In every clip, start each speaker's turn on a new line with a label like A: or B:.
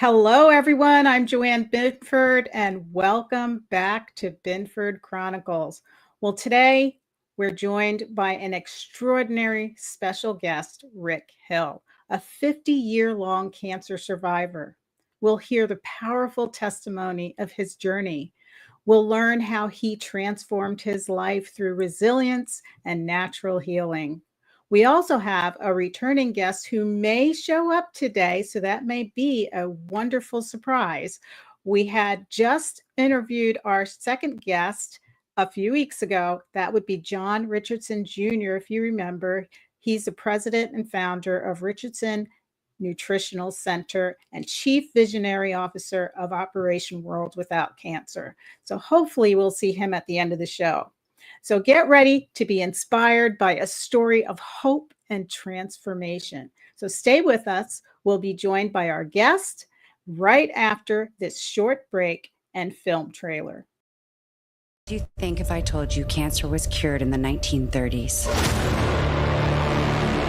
A: Hello, everyone. I'm Joanne Binford, and welcome back to Binford Chronicles. Well, today we're joined by an extraordinary special guest, Rick Hill, a 50-year-long cancer survivor. We'll hear the powerful testimony of his journey. We'll learn how he transformed his life through resilience and natural healing. We also have a returning guest who may show up today, so that may be a wonderful surprise. We had just interviewed our second guest a few weeks ago. That would be John Richardson Jr., if you remember. He's the president and founder of Richardson Nutritional Center and chief visionary officer of Operation World Without Cancer. So hopefully we'll see him at the end of the show. So get ready to be inspired by a story of hope and transformation. So stay with us. We'll be joined by our guest right after this short break and film trailer.
B: What do you think if I told you cancer was cured in the 1930s?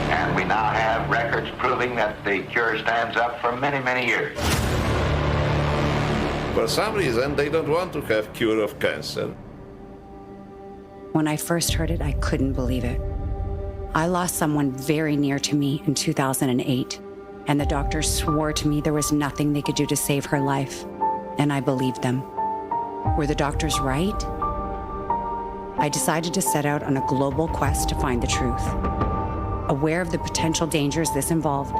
C: And we now have records proving that the cure stands up for many, many years.
D: For some reason, they don't want to have cure of cancer.
B: When I first heard it, I couldn't believe it. I lost someone very near to me in 2008, and the doctors swore to me there was nothing they could do to save her life, and I believed them. Were the doctors right? I decided to set out on a global quest to find the truth. Aware of the potential dangers this involved,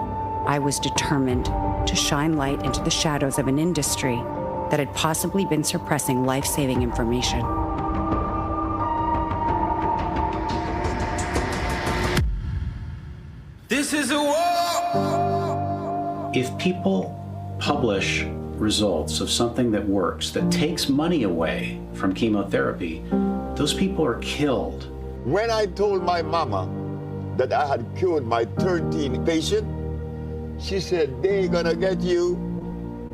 B: I was determined to shine light into the shadows of an industry that had possibly been suppressing life-saving information.
E: This is a war.
F: If people publish results of something that works, that takes money away from chemotherapy, those people are killed.
G: When I told my mama that I had cured my 13th patient, she said, they ain't gonna get you,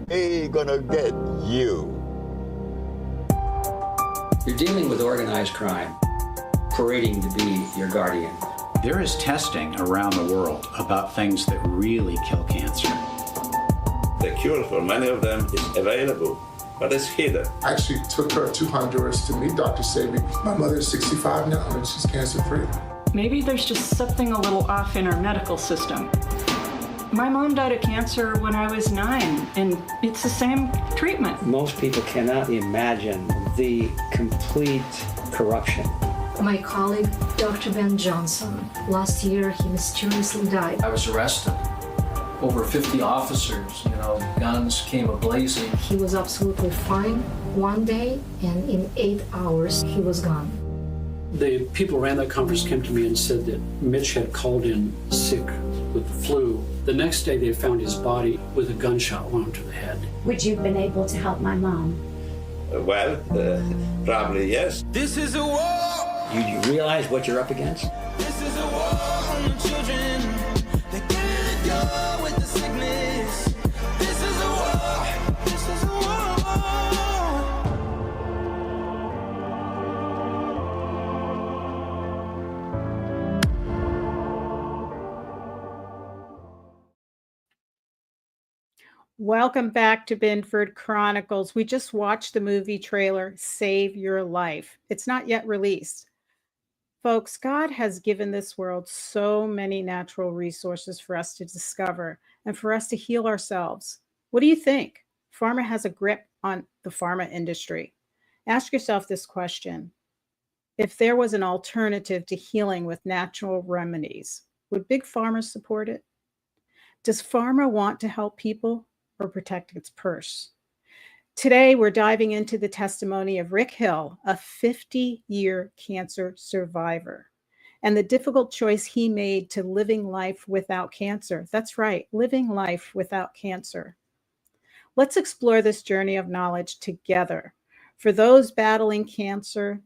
G: they ain't gonna get you.
H: You're dealing with organized crime, parading to be your guardian.
F: There is testing around the world about things that really kill cancer.
D: The cure for many of them is available, but it's hidden.
I: I actually took her to Honduras to meet Dr. Sabi. My mother is 65 now and she's cancer-free.
J: Maybe there's just something a little off in our medical system. My mom died of cancer when I was 9, and it's the same treatment.
H: Most people cannot imagine the complete corruption.
K: My colleague, Dr. Ben Johnson, last year he mysteriously died.
L: I was arrested. Over 50 officers, guns came ablazing.
K: He was absolutely fine one day, and in 8 hours he was gone.
M: The people who ran that conference came to me and said that Mitch had called in sick with the flu. The next day they found his body with a gunshot wound to the head.
N: Would you have been able to help my mom?
D: Well, probably yes.
E: This is a war.
H: You realize what you're up against?
E: This is a war on the children. They can't go with the sickness. This is a war. This is a war.
A: Welcome back to Binford Chronicles. We just watched the movie trailer, Save Your Life. It's not yet released. Folks, God has given this world so many natural resources for us to discover and for us to heal ourselves. What do you think? Pharma has a grip on the pharma industry. Ask yourself this question. If there was an alternative to healing with natural remedies, would Big Pharma support it? Does pharma want to help people or protect its purse? Today, we're diving into the testimony of Rick Hill, a 50-year cancer survivor, and the difficult choice he made to living life without cancer. That's right, living life without cancer. Let's explore this journey of knowledge together. For those battling cancer,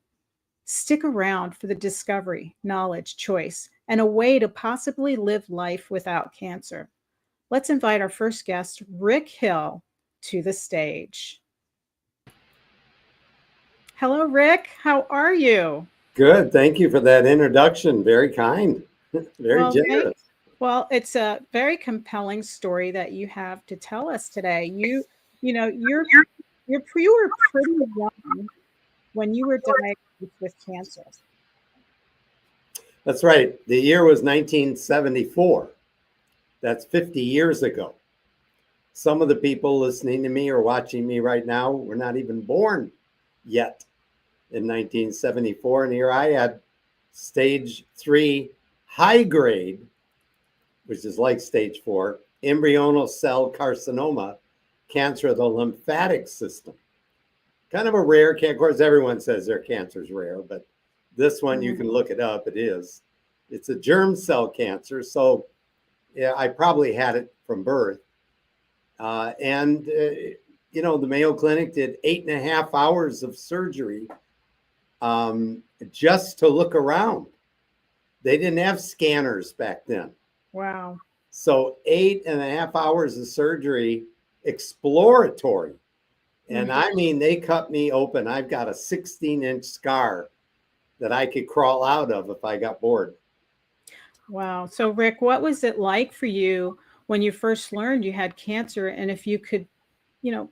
A: stick around for the discovery, knowledge, choice, and a way to possibly live life without cancer. Let's invite our first guest, Rick Hill, to the stage. Hello, Rick. How are you?
O: Good. Thank you for that introduction. Very kind. Very generous.
A: Well, it's a very compelling story that you have to tell us today. You were pretty young when you were diagnosed with cancer.
O: That's right. The year was 1974. That's 50 years ago. Some of the people listening to me or watching me right now were not even born yet in 1974. And here I had stage 3 high grade, which is like stage 4, embryonal cell carcinoma, cancer of the lymphatic system. Kind of a rare cancer. Of course, everyone says their cancer is rare, but this one, you can look it up. It is. It's a germ cell cancer. So yeah, I probably had it from birth. The Mayo Clinic did 8.5 hours of surgery just to look around. They didn't have scanners back then.
A: Wow.
O: So 8.5 hours of surgery, exploratory. And I mean, they cut me open. I've got a 16-inch scar that I could crawl out of if I got bored.
A: Wow. So, Rick, what was it like for you when you first learned you had cancer? And if you could,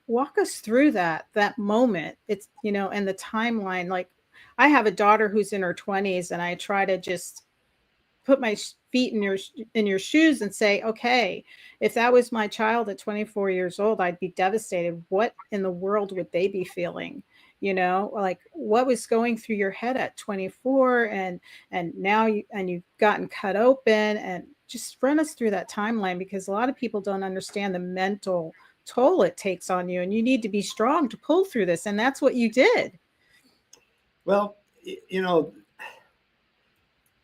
A: walk us through that moment, it's, and the timeline. Like, I have a daughter who's in her 20s, and I try to just put my feet in your shoes and say, okay, if that was my child at 24 years old, I'd be devastated. What in the world would they be feeling? Like what was going through your head at 24 and now you've gotten cut open, and just run us through that timeline, because a lot of people don't understand the mental toll it takes on you, and you need to be strong to pull through this. And that's what you did.
O: Well,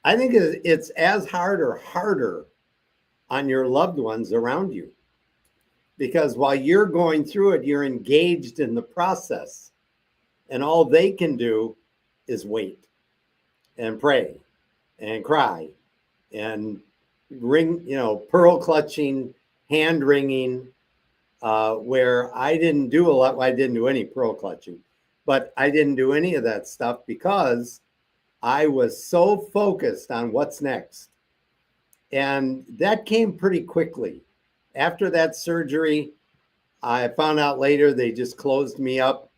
O: I think it's as hard or harder on your loved ones around you, because while you're going through it, you're engaged in the process, and all they can do is wait and pray and cry and ring, pearl clutching, hand wringing, where I didn't do a lot. I didn't do any pearl clutching, but I didn't do any of that stuff because I was so focused on what's next. And that came pretty quickly. After that surgery, I found out later they just closed me up.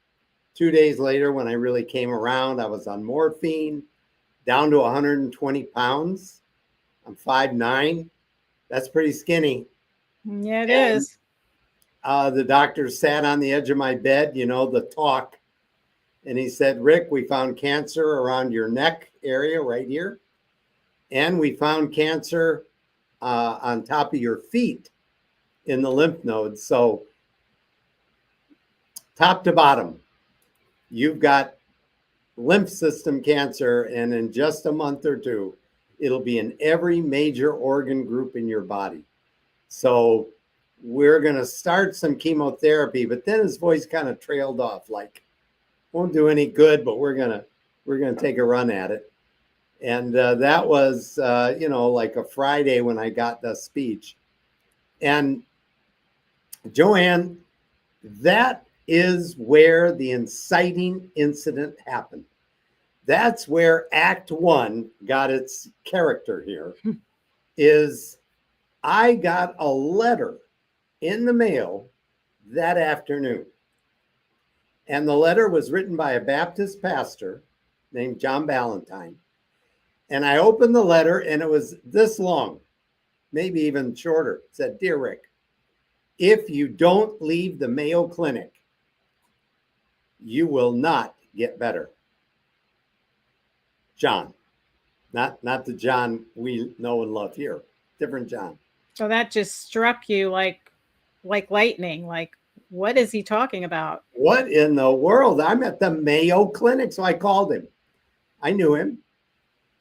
O: 2 days later, when I really came around, I was on morphine, down to 120 pounds. I'm 5'9". That's pretty skinny.
A: Yeah, it is.
O: The doctor sat on the edge of my bed, the talk. And he said, Rick, we found cancer around your neck area right here. And we found cancer on top of your feet in the lymph nodes. So top to bottom, you've got lymph system cancer. And in just a month or two, it'll be in every major organ group in your body. So we're going to start some chemotherapy. But then his voice kind of trailed off, like, won't do any good, but we're gonna take a run at it. And that was like a Friday when I got the speech. And Joanne, that is where the inciting incident happened. That's where Act 1 got its character here. Is I got a letter in the mail that afternoon. And the letter was written by a Baptist pastor named John Ballantyne. And I opened the letter and it was this long, maybe even shorter. It said, Dear Rick, if you don't leave the Mayo Clinic, you will not get better. John, not the John we know and love here, different John.
A: So that just struck you like lightning, like, what is he talking about?
O: What in the world? I'm at the Mayo Clinic. So I called him. I knew him.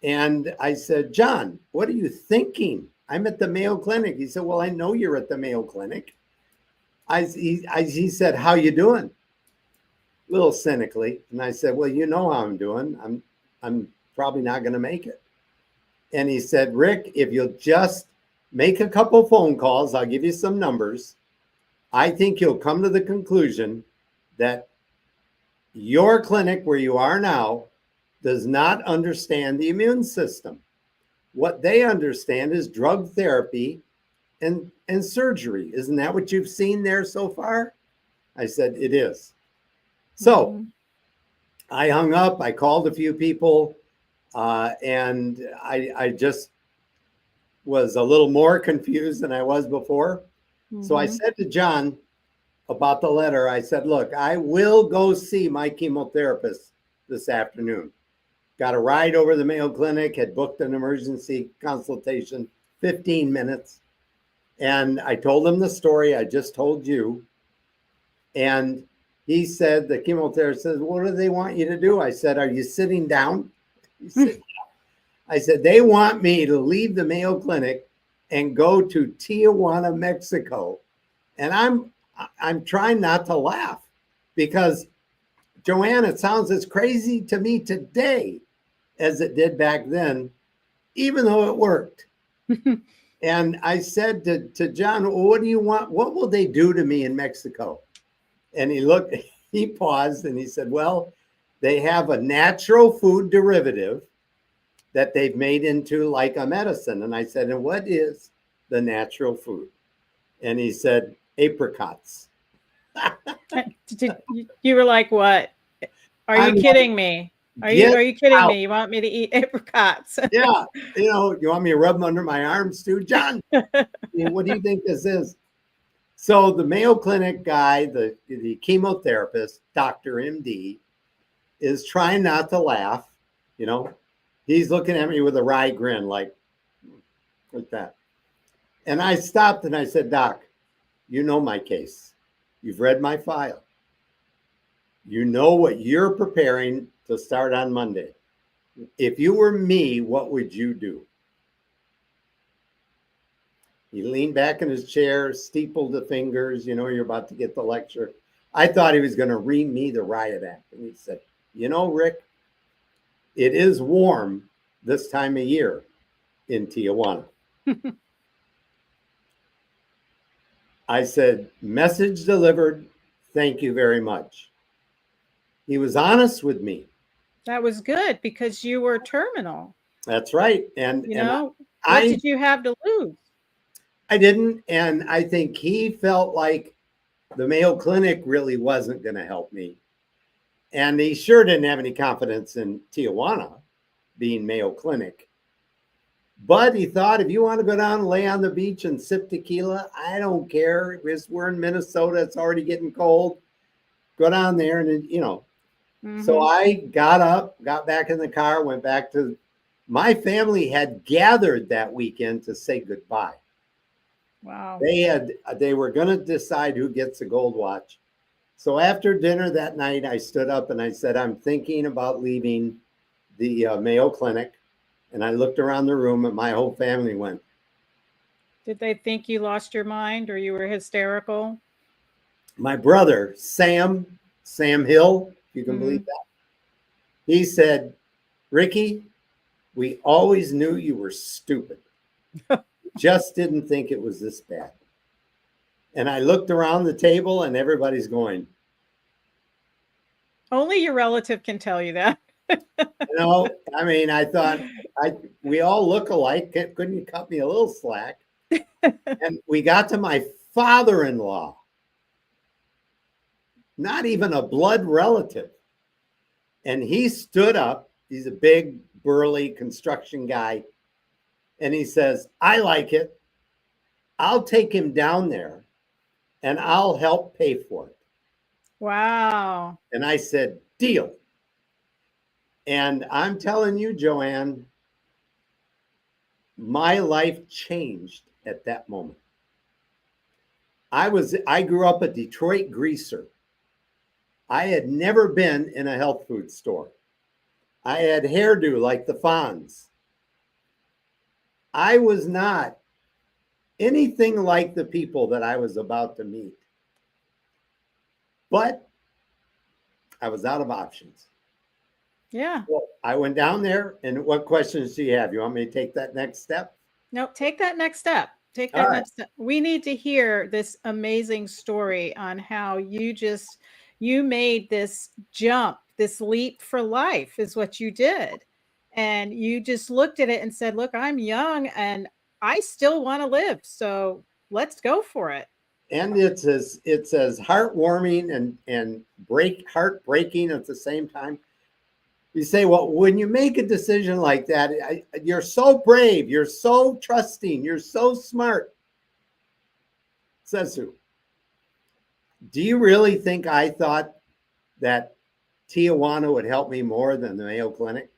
O: And I said, John, what are you thinking? I'm at the Mayo Clinic. He said, well, I know you're at the Mayo Clinic. He said, how you doing? A little cynically. And I said, well, you know how I'm doing. I'm probably not going to make it. And he said, Rick, if you'll just make a couple phone calls, I'll give you some numbers. I think you'll come to the conclusion that your clinic where you are now does not understand the immune system. what they understand is drug therapy and surgery. Isn't that what you've seen there so far? I said, it is. So I hung up, I called a few people, and I just was a little more confused than I was before. So I said to John about the letter, I said, look, I will go see my chemotherapist this afternoon. Got a ride over to the Mayo Clinic, had booked an emergency consultation, 15 minutes. And I told him the story I just told you. And he said, the chemotherapist says, what do they want you to do? I said, are you sitting down? He said, I said, they want me to leave the Mayo Clinic and go to Tijuana, Mexico. And I'm trying not to laugh because, Joanne, it sounds as crazy to me today as it did back then, even though it worked. And I said to John, well, what do you want? What will they do to me in Mexico? And he paused and he said, well, they have a natural food derivative that they've made into like a medicine. And I said, and what is the natural food? And he said, apricots.
A: You were like, what? Are you kidding me? Are you kidding me? You want me to eat apricots?
O: Yeah. You want me to rub them under my arms too, John? What do you think this is? So the Mayo Clinic guy, the chemotherapist, Dr. MD, is trying not to laugh. He's looking at me with a wry grin like that. And I stopped and I said, Doc, you know my case. You've read my file. You know what you're preparing to start on Monday. If you were me, what would you do? He leaned back in his chair, steepled the fingers. You're about to get the lecture. I thought he was going to read me the riot act. And he said, Rick, it is warm this time of year in Tijuana. I said, message delivered. Thank you very much. He was honest with me.
A: That was good because you were terminal.
O: That's right. And
A: what did you have to lose?
O: I didn't. And I think he felt like the Mayo Clinic really wasn't going to help me. And he sure didn't have any confidence in Tijuana being Mayo Clinic. But he thought, if you want to go down and lay on the beach and sip tequila, I don't care. We're in Minnesota. It's already getting cold. Go down there and, So I got up, got back in the car, went back to my family had gathered that weekend to say goodbye.
A: Wow.
O: They were going to decide who gets a gold watch. So after dinner that night, I stood up and I said, I'm thinking about leaving the Mayo Clinic. And I looked around the room and my whole family went.
A: Did they think you lost your mind or you were hysterical?
O: My brother, Sam Hill, if you can believe that, he said, Ricky, we always knew you were stupid. Just didn't think it was this bad. And I looked around the table and everybody's going.
A: Only your relative can tell you that.
O: I thought we all look alike. Couldn't you cut me a little slack? And we got to my father-in-law, not even a blood relative. And he stood up. He's a big, burly construction guy. And he says, I like it. I'll take him down there and I'll help pay for it.
A: Wow.
O: And I said, deal. And I'm telling you, Joanne, my life changed at that moment. I grew up a Detroit greaser. I had never been in a health food store. I had hairdo like the Fonz. I was not anything like the people that I was about to meet. But I was out of options.
A: Yeah.
O: Well, I went down there, and what questions do you have? You want me to take that next step?
A: No, take that next step. Take that next step. We need to hear this amazing story on how you made this jump, this leap for life is what you did. And you just looked at it and said, look, I'm young and I still want to live. So let's go for it.
O: And it's as heartwarming and heartbreaking at the same time. You say, well, when you make a decision like that, you're so brave, you're so trusting, you're so smart. Says who? Do you really think I thought that Tijuana would help me more than the Mayo Clinic?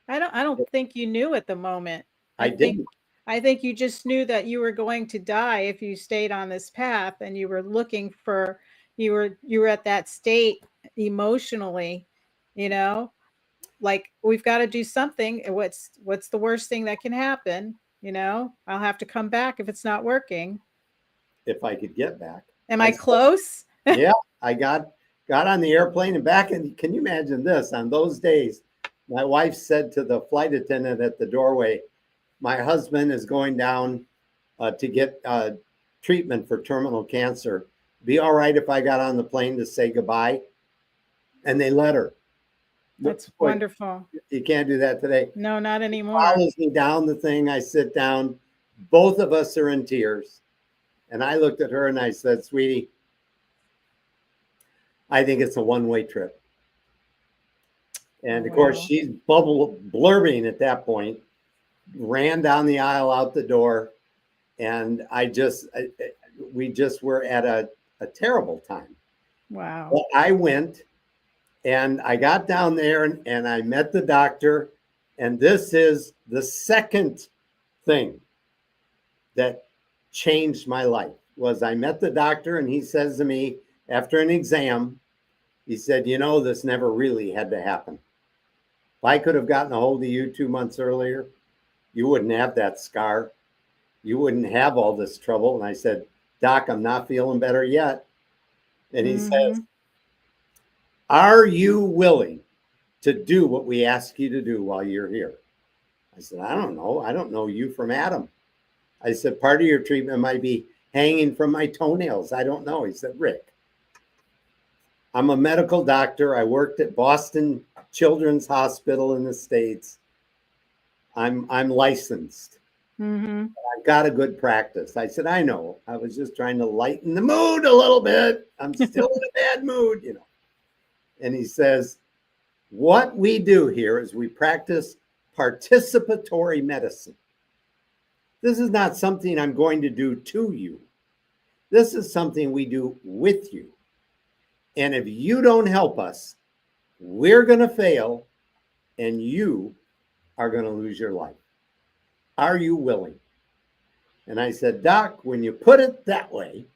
A: I don't think you knew at the moment.
O: I didn't.
A: I think you just knew that you were going to die if you stayed on this path, and you were looking for, you were at that state emotionally, you know, like, we've got to do something. What's the worst thing that can happen? You know, I'll have to come back if it's not working.
O: If I could get back.
A: Am I close?
O: Yeah, I got on the airplane and back. And can you imagine this? On those days, my wife said to the flight attendant at the doorway, my husband is going down to get treatment for terminal cancer. Be all right if I got on the plane to say goodbye? And they let her.
A: That's wonderful.
O: You can't do that today.
A: No, not anymore.
O: Follows me down the thing. I sit down. Both of us are in tears. And I looked at her and I said, sweetie, I think it's a one-way trip. And of course, she's blurbing at that point, ran down the aisle out the door. And we just were at a terrible time.
A: Wow.
O: Well, I went and I got down there and I met the doctor. And this is the second thing that changed my life. Was I met the doctor and he says to me after an exam, he said, you know, this never really had to happen. If I could have gotten a hold of you 2 months earlier, you wouldn't have that scar. You wouldn't have all this trouble. And I said, Doc, I'm not feeling better yet. And he says, are you willing to do what we ask you to do while you're here? I said, I don't know. I don't know you from Adam. I said, part of your treatment might be hanging from my toenails. I don't know. He said, Rick, I'm a medical doctor. I worked at Boston Children's Hospital in the States. I'm licensed. I've got a good practice. I said, I know. I was just trying to lighten the mood a little bit. I'm still in a bad mood, you know. And he says, what we do here is we practice participatory medicine. This is not something I'm going to do to you. This is something we do with you. And if you don't help us, we're going to fail and you are going to lose your life. Are you willing? And I said, Doc, when you put it that way,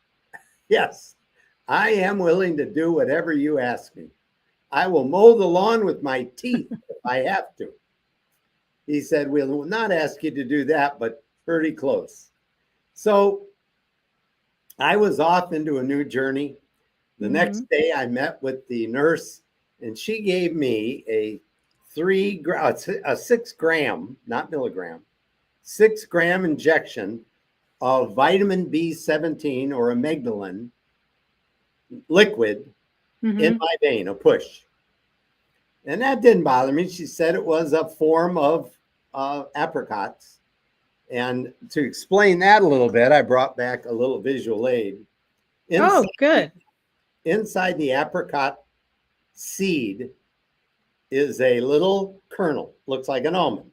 O: yes, I am willing to do whatever you ask me. I will mow the lawn with my teeth if I have to. He said, we'll not ask you to do that, but pretty close. So I was off into a new journey. The next day I met with the nurse and she gave me a 6 gram, not milligram, 6 gram injection of vitamin B17 or amygdalin liquid in my vein, a push. And that didn't bother me. She said it was a form of apricots. And to explain that a little bit, I brought back a little visual aid.
A: Good.
O: Inside the apricot seed is a little kernel, looks like an almond.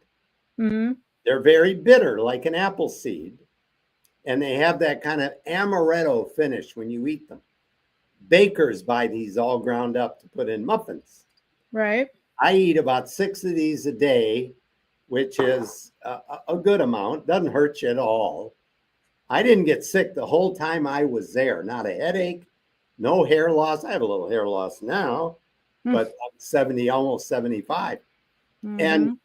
O: They're very bitter, like an apple seed. And they have that kind of amaretto finish when you eat them. Bakers buy these all ground up to put in muffins.
A: Right.
O: I eat about 6 of these a day, which is a good amount. Doesn't hurt you at all. I didn't get sick the whole time I was there. Not a headache, no hair loss. I have a little hair loss now, but I'm 70, almost 75. And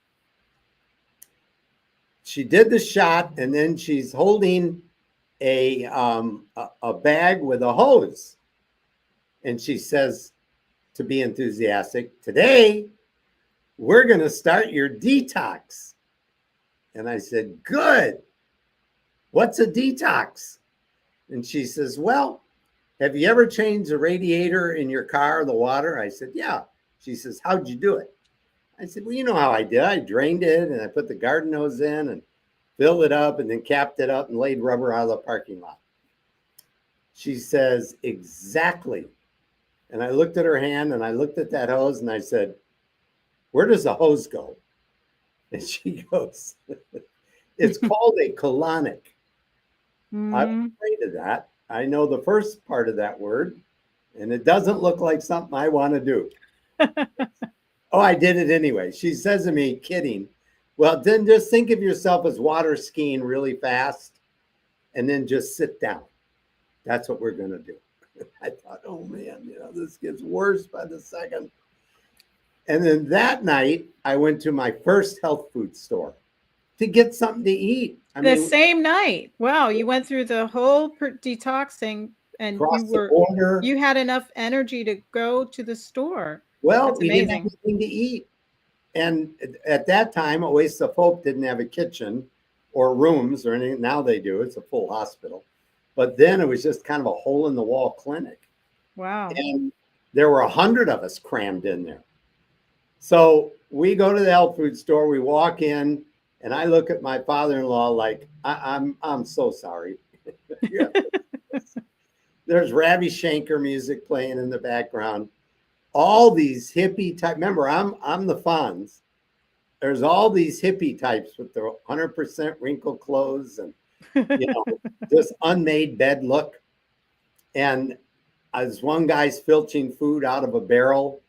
O: she did the shot, and then she's holding a bag with a hose. And she says, to be enthusiastic, today we're going to start your detox. And I said, good. What's a detox? And she says, well, have you ever changed the radiator in your car, the water? I said, yeah. She says, how'd you do it? I said, well, you know how I did. I drained it and I put the garden hose in and filled it up and then capped it up and laid rubber out of the parking lot. She says, exactly. And I looked at her hand and I looked at that hose and I said, where does the hose go? And she goes, it's called a colonic. I'm afraid of that. I know the first part of that word, and it doesn't look like something I want to do. Oh, I did it anyway. She says to me, kidding, well, then just think of yourself as water skiing really fast and then just sit down. That's what we're going to do. I thought, oh man, you know, this gets worse by the second. And then that night, I went to my first health food store to get something to eat.
A: The same night. Wow, you went through the whole detoxing and you had enough energy to go to the store.
O: Well,
A: that's
O: we
A: amazing.
O: didn't have anything to eat. And at that time, Oasis of Hope didn't have a kitchen or rooms or anything. Now they do. It's a full hospital. But then it was just kind of a hole in the wall clinic.
A: Wow.
O: And there were 100 of us crammed in there. So we go to the health food store, we walk in, and I look at my father-in-law like, I'm so sorry. There's Ravi Shankar music playing in the background. All these hippie type, remember, I'm the Fonz. There's all these hippie types with their 100% wrinkled clothes and, you know, this unmade bed look. And as one guy's filching food out of a barrel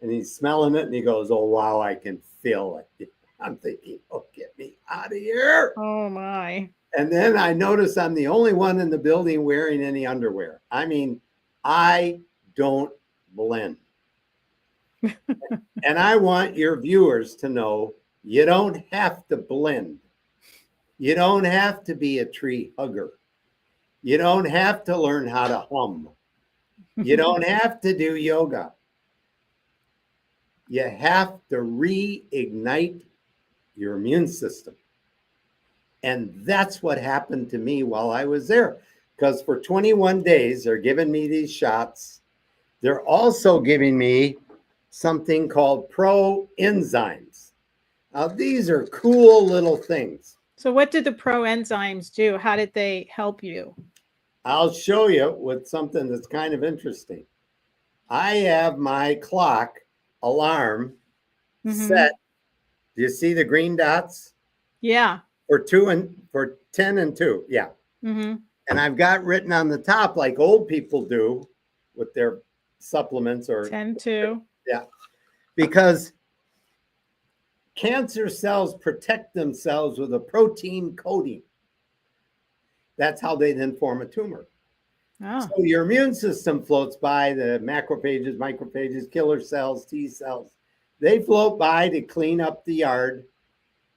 O: and he's smelling it and he goes, oh, wow, I can feel it. I'm thinking, oh, get me out of here.
A: Oh, my.
O: And then I notice I'm the only one in the building wearing any underwear. I mean, I don't blend. And I want your viewers to know you don't have to blend. You don't have to be a tree hugger. You don't have to learn how to hum. You don't have to do yoga. You have to reignite your immune system. And that's what happened to me while I was there. Because for 21 days, they're giving me these shots. They're also giving me something called pro-enzymes. Now, these are cool little things.
A: So what did the pro-enzymes do? How did they help you?
O: I'll show you with something that's kind of interesting. I have my clock alarm set. Do you see the green dots?
A: Yeah.
O: For 10 and 2. Yeah. And I've got written on the top, like old people do with their supplements or
A: 10-2.
O: Yeah. Because cancer cells protect themselves with a protein coating. That's how they then form a tumor.
A: Oh.
O: So your immune system floats by, the macrophages, microphages, killer cells, T cells. They float by to clean up the yard,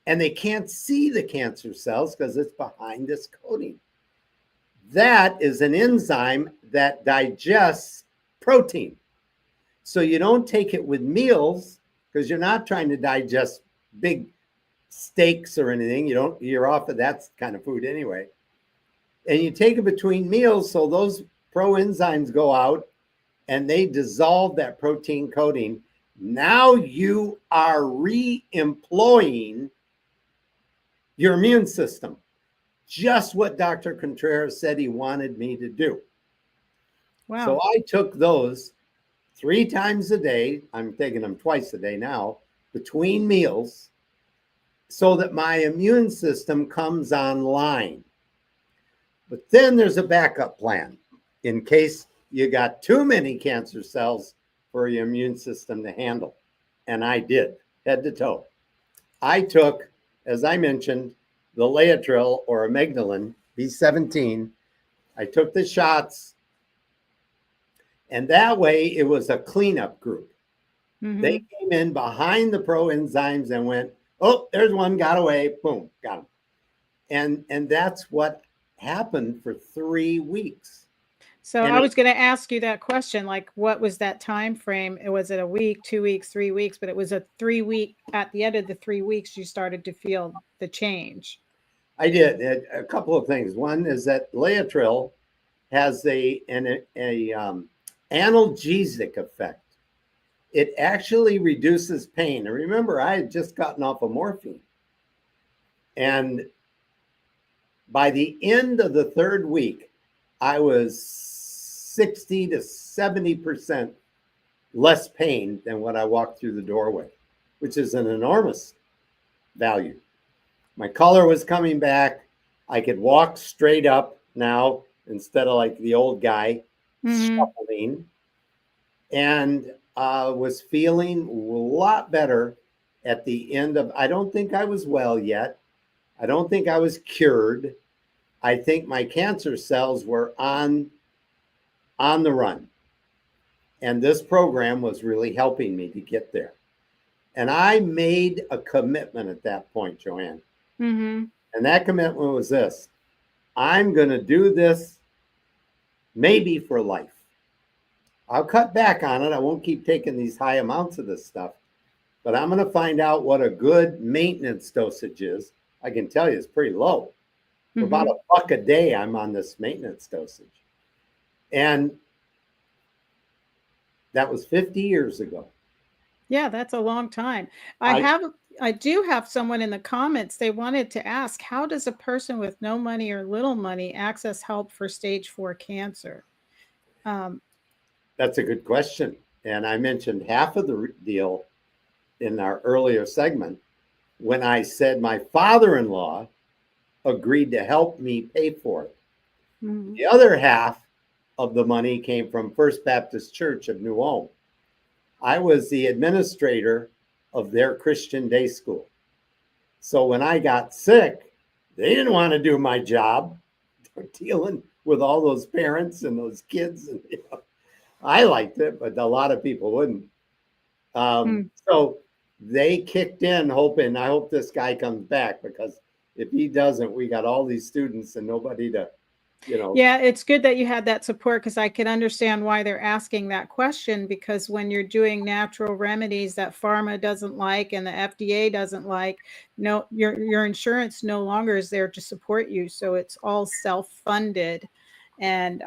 O: and they can't see the cancer cells because it's behind this coating. That is an enzyme that digests protein. So you don't take it with meals because you're not trying to digest big steaks or anything. You're off of that kind of food anyway. And you take it between meals, so those proenzymes go out and they dissolve that protein coating. Now you are re-employing your immune system. Just what Dr. Contreras said he wanted me to do.
A: Wow.
O: So I took those 3 times a day. I'm taking them twice a day now, between meals, so that my immune system comes online. But then there's a backup plan in case you got too many cancer cells for your immune system to handle. And I did, head to toe. I took, as I mentioned, the Laetrile or amygdalin, B17. I took the shots, and that way it was a cleanup group. They came in behind the proenzymes and went, oh, there's one, got away, boom, got him. And that's what happened for 3 weeks.
A: So I was going to ask you that question, like what was that time frame? Was it a week, 2 weeks, 3 weeks? But it was a 3 week, at the end of the 3 weeks, you started to feel the change.
O: I did. A couple of things. One is that Laetrile has an analgesic effect. it actually reduces pain. And remember, I had just gotten off of morphine. And by the end of the 3rd week, I was 60 to 70% less pain than when I walked through the doorway, which is an enormous value. My color was coming back. I could walk straight up now instead of like the old guy shuffling, and was feeling a lot better at the end of, I don't think I was well yet. I don't think I was cured. I think my cancer cells were on the run. And this program was really helping me to get there. And I made a commitment at that point, Joanne.
A: Mm-hmm.
O: And that commitment was this: I'm going to do this maybe for life. I'll cut back on it. I won't keep taking these high amounts of this stuff, but I'm going to find out what a good maintenance dosage is. I can tell you it's pretty low. For about $1 a day, I'm on this maintenance dosage. And that was 50 years ago.
A: Yeah, that's a long time. I do have someone in the comments. They wanted to ask, how does a person with no money or little money access help for stage 4 cancer?
O: That's a good question. And I mentioned half of the deal in our earlier segment when I said my father-in-law agreed to help me pay for it. The other half of the money came from First Baptist Church of New Ulm. I was the administrator of their Christian day school. So when I got sick, they didn't want to do my job dealing with all those parents and those kids. And, I liked it, but a lot of people wouldn't. So they kicked in hoping, I hope this guy comes back, because if he doesn't, we got all these students and nobody to,
A: Yeah, it's good that you had that support, because I can understand why they're asking that question, because when you're doing natural remedies that pharma doesn't like and the FDA doesn't like, no, your insurance no longer is there to support you. So it's all self-funded. And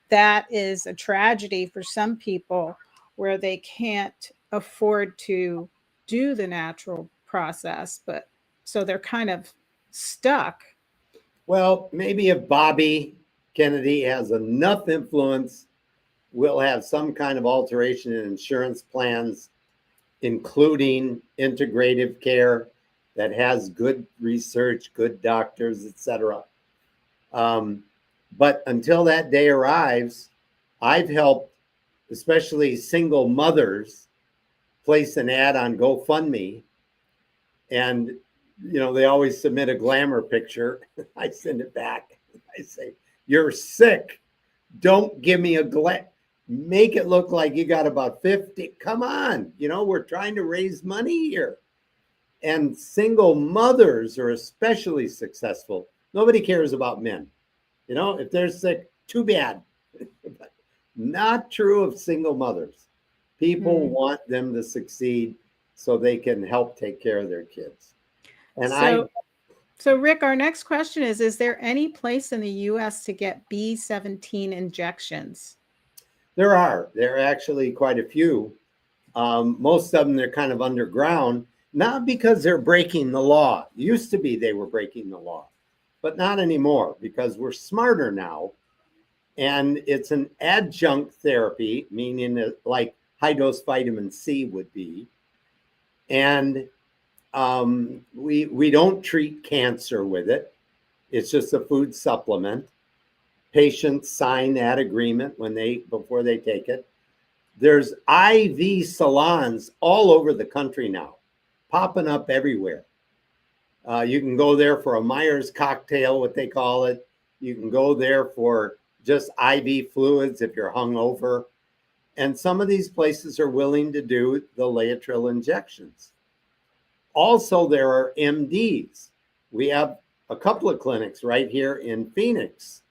A: that is a tragedy for some people where they can't afford to do the natural process, but so they're kind of stuck.
O: Well, maybe if Bobby Kennedy has enough influence, we'll have some kind of alteration in insurance plans, including integrative care that has good research, good doctors, etc. But until that day arrives, I've helped, especially single mothers, place an ad on GoFundMe. And, they always submit a glamour picture. I send it back. I say, you're sick. Don't give me a make it look like you got about 50. Come on. We're trying to raise money here. And single mothers are especially successful. Nobody cares about men. If they're sick, too bad. But not true of single mothers. People want them to succeed so they can help take care of their kids. And
A: So Rick, our next question is there any place in the U.S. to get B17 injections?
O: There are actually quite a few. Most of them, they're kind of underground, not because they're breaking the law. It used to be they were breaking the law, but not anymore, because we're smarter now. And it's an adjunct therapy, meaning that like high dose vitamin C would be. And we don't treat cancer with it. It's just a food supplement. Patients sign that agreement before they take it. There's IV salons all over the country now, popping up everywhere. You can go there for a Myers cocktail, what they call it. You can go there for just IV fluids if you're hungover. And some of these places are willing to do the Laetrile injections. Also, there are MDs. We have a couple of clinics right here in Phoenix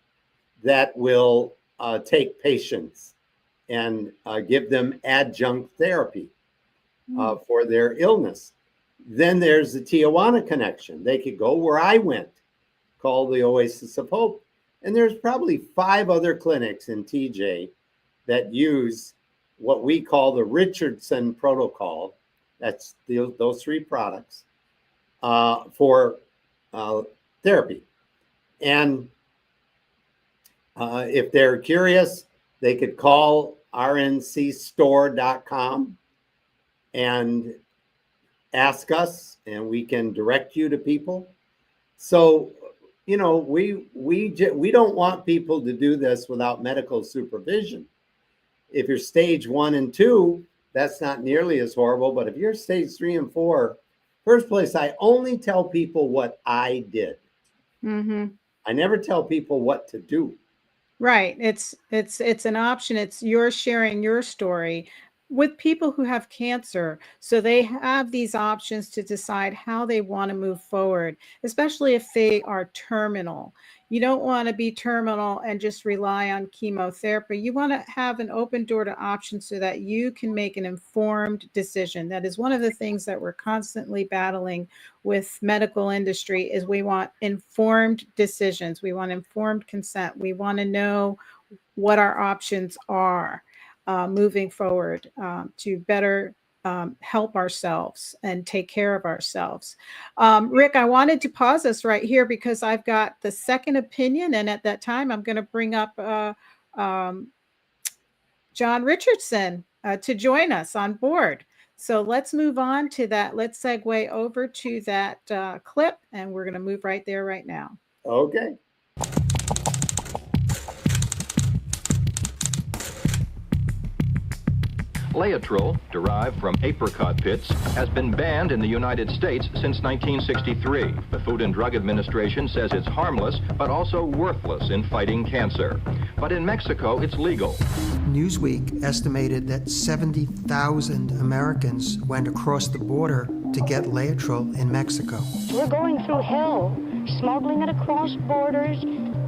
O: that will take patients and give them adjunct therapy for their illness. Then there's the Tijuana connection. They could go where I went, called the Oasis of Hope. And there's probably 5 other clinics in TJ that use what we call the Richardson protocol. That's those 3 products for therapy. And if they're curious, they could call rncstore.com and ask us, and we can direct you to people. So, you know, we don't want people to do this without medical supervision. If you're stage 1 and 2, that's not nearly as horrible. But if you're stage 3 and 4, first place, I only tell people what I did.
A: Mm-hmm.
O: I never tell people what to do.
A: Right. It's an option. It's you're sharing your story with people who have cancer. So they have these options to decide how they want to move forward, especially if they are terminal. You don't want to be terminal and just rely on chemotherapy. You want to have an open door to options so that you can make an informed decision. That is one of the things that we're constantly battling with medical industry is we want informed decisions. We want informed consent. We want to know what our options are moving forward to better help ourselves and take care of ourselves. Rick, I wanted to pause us right here because I've got the second opinion. And at that time, I'm going to bring up John Richardson to join us on board. So let's move on to that. Let's segue over to that clip, and we're going to move right there right now.
O: Okay.
P: Laetrile, derived from apricot pits, has been banned in the United States since 1963. The Food and Drug Administration says it's harmless, but also worthless in fighting cancer. But in Mexico, it's legal.
Q: Newsweek estimated that 70,000 Americans went across the border to get Laetrile in Mexico.
R: We're going through hell, smuggling it across borders,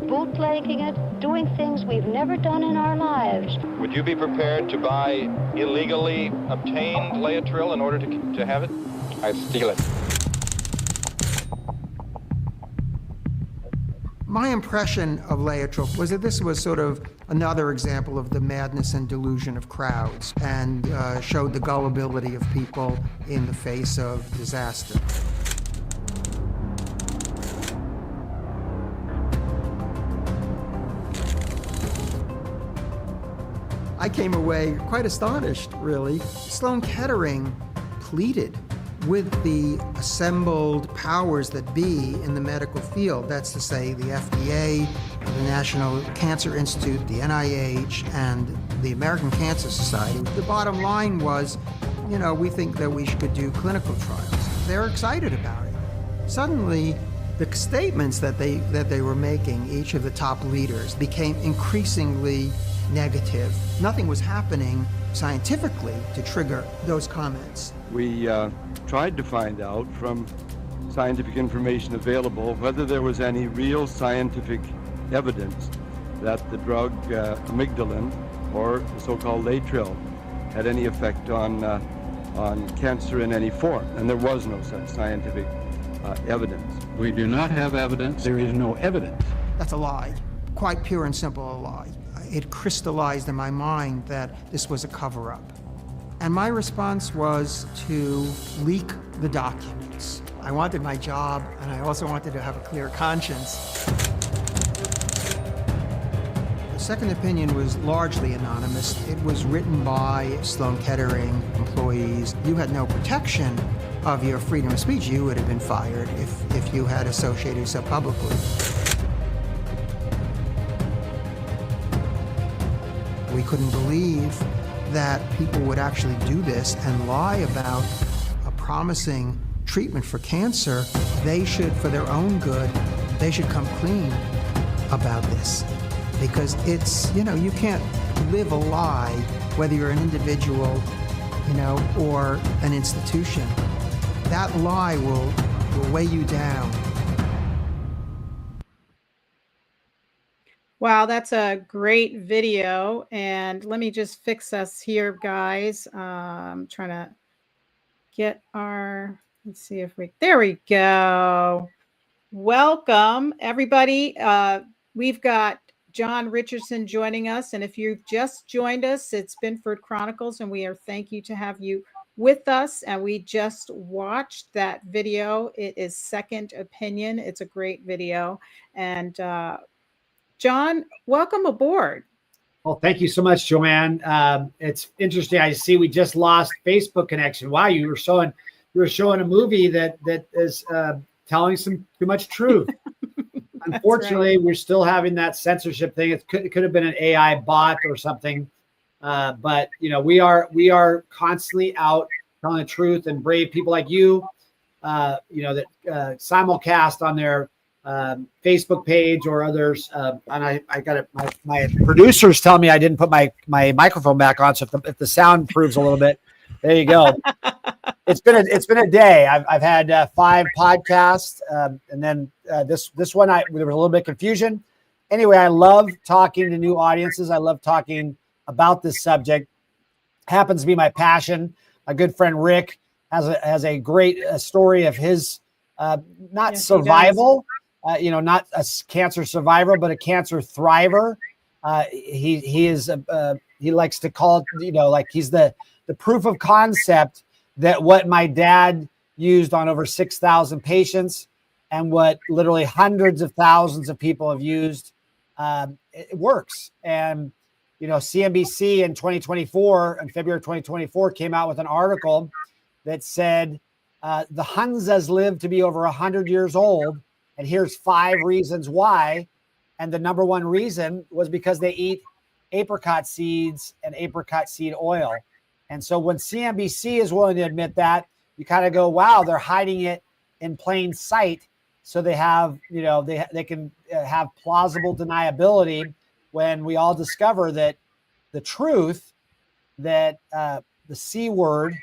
R: bootlegging it, doing things we've never done in our lives.
P: Would you be prepared to buy illegally obtained Laetrile in order to have it? I'd steal it.
Q: My impression of Laetrile was that this was sort of another example of the madness and delusion of crowds, and showed the gullibility of people in the face of disaster. I came away quite astonished, really. Sloan Kettering pleaded with the assembled powers that be in the medical field. That's to say, the FDA, the National Cancer Institute, the NIH, and the American Cancer Society. The bottom line was, you know, we think that we should do clinical trials. They're excited about it. Suddenly, the statements that they were making, each of the top leaders, became increasingly negative. Nothing was happening scientifically to trigger those comments.
S: We tried to find out from scientific information available whether there was any real scientific evidence that the drug amygdalin, or the so-called Laetrile, had any effect on cancer in any form, and there was no such scientific evidence.
M: We do not have evidence. There is no evidence.
Q: That's a lie. Quite pure and simple a lie. It crystallized in my mind that this was a cover-up. And my response was to leak the documents. I wanted my job, and I also wanted to have a clear conscience. The second opinion was largely anonymous. It was written by Sloan Kettering employees. You had no protection of your freedom of speech. You would have been fired if you had associated yourself publicly. We couldn't believe that people would actually do this and lie about a promising treatment for cancer. They should, for their own good, they should come clean about this. Because it's, you know, you can't live a lie, whether you're an individual, you know, or an institution. That lie will weigh you down.
A: Wow, that's a great video. And let me just fix us here, guys. I'm trying to get our, let's see if there we go. Welcome, everybody. We've got John Richardson joining us. And if you've just joined us, it's Binford Chronicles, and we are thank you to have you with us. And we just watched that video. It is Second Opinion. It's a great video. And John, welcome aboard.
T: Well, thank you so much, Joanne. It's interesting. I see we just lost Facebook connection. Wow, you were showing a movie that is telling some too much truth. Unfortunately, we're still having that censorship thing. It could have been an AI bot or something. But you know, we are constantly out telling the truth, and brave people like you, you know, that simulcast on their Facebook page or others. And I got it. My producers tell me I didn't put my microphone back on. So if the sound improves a little bit, there you go. It's been a day. I've had 5 podcasts, and then this one there was a little bit of confusion. Anyway, I love talking to new audiences. I love talking about this subject. Happens to be my passion. My good friend Rick has a great story of his not survival. You know, not a cancer survivor, but a cancer thriver. He likes to call it, you know, like he's the proof of concept that what my dad used on over 6,000 patients and what literally hundreds of thousands of people have used, it works. And, you know, CNBC in 2024, in February 2024, came out with an article that said the Hunzas live to be over 100 years old. And here's 5 reasons why. And the number one reason was because they eat apricot seeds and apricot seed oil. And so when CNBC is willing to admit that, you kind of go, wow, they're hiding it in plain sight. So they have, you know, they can have plausible deniability when we all discover that the truth that the C word,